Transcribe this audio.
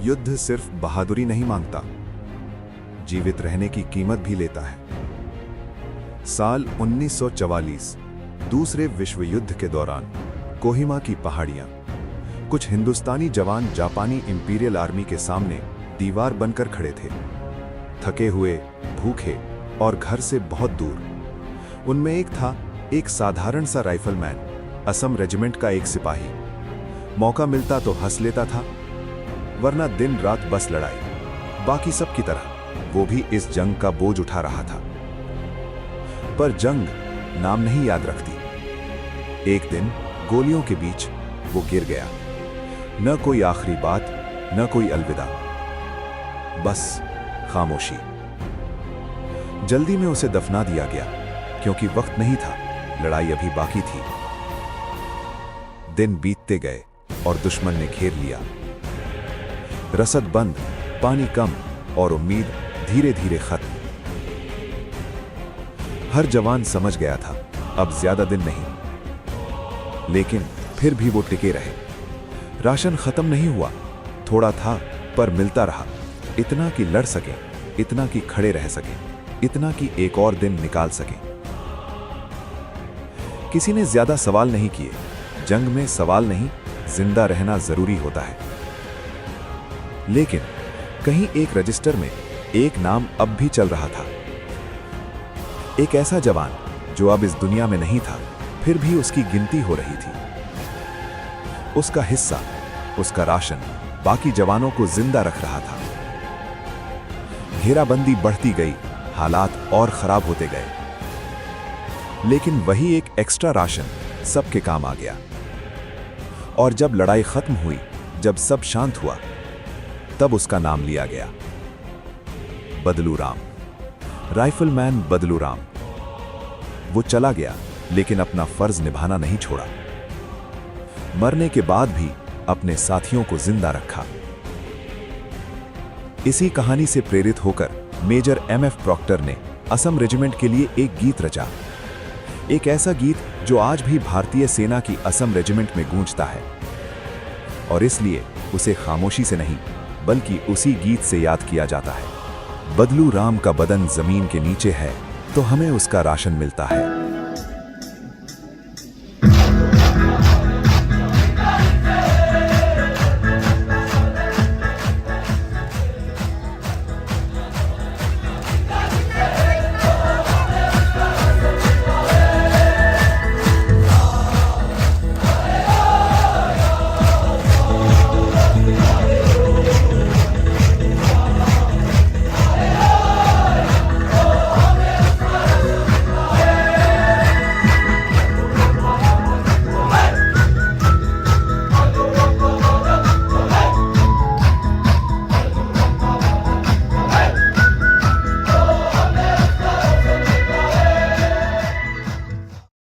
युद्ध सिर्फ बहादुरी नहीं मांगता, जीवित रहने की कीमत भी लेता है। साल 1944, दूसरे विश्व युद्ध के दौरान कोहिमा की पहाड़ियां, कुछ हिंदुस्तानी जवान जापानी इंपीरियल आर्मी के सामने दीवार बनकर खड़े थे, थके हुए, भूखे और घर से बहुत दूर। उनमें एक था, एक साधारण सा राइफलमैन, असम रेजिमेंट का एक सिपाही। मौका मिलता तो हंस लेता था, वरना दिन रात बस लड़ाई। बाकी सब की तरह वो भी इस जंग का बोझ उठा रहा था। पर जंग नाम नहीं याद रखती। एक दिन गोलियों के बीच वो गिर गया। न कोई आखिरी बात, न कोई अलविदा, बस खामोशी। जल्दी में उसे दफना दिया गया, क्योंकि वक्त नहीं था, लड़ाई अभी बाकी थी। दिन बीतते गए और दुश्मन ने घेर लिया। रसद बंद, पानी कम और उम्मीद धीरे धीरे खत्म। हर जवान समझ गया था, अब ज्यादा दिन नहीं। लेकिन फिर भी वो टिके रहे। राशन खत्म नहीं हुआ, थोड़ा था पर मिलता रहा। इतना कि लड़ सके, इतना कि खड़े रह सके, इतना कि एक और दिन निकाल सके। किसी ने ज्यादा सवाल नहीं किए। जंग में सवाल नहीं, जिंदा रहना जरूरी होता है। लेकिन कहीं एक रजिस्टर में एक नाम अब भी चल रहा था। एक ऐसा जवान जो अब इस दुनिया में नहीं था, फिर भी उसकी गिनती हो रही थी। उसका हिस्सा, उसका राशन बाकी जवानों को जिंदा रख रहा था। घेराबंदी बढ़ती गई, हालात और खराब होते गए। लेकिन वही एक एक्स्ट्रा राशन सबके काम आ गया। और जब लड़ाई खत्म हुई, जब सब शांत हुआ, तब उसका नाम लिया गया, बदलू राम। राइफलमैन बदलू राम। वो चला गया, लेकिन अपना फर्ज निभाना नहीं छोड़ा। मरने के बाद भी अपने साथियों को जिंदा रखा। इसी कहानी से प्रेरित होकर मेजर एमएफ प्रॉक्टर ने असम रेजिमेंट के लिए एक गीत रचा। एक ऐसा गीत जो आज भी भारतीय सेना की असम रेजिमेंट में गूंजता है। और इसलिए उसे खामोशी से नहीं, बल्कि उसी गीत से याद किया जाता है। बदलू राम का बदन जमीन के नीचे है, तो हमें उसका राशन मिलता है।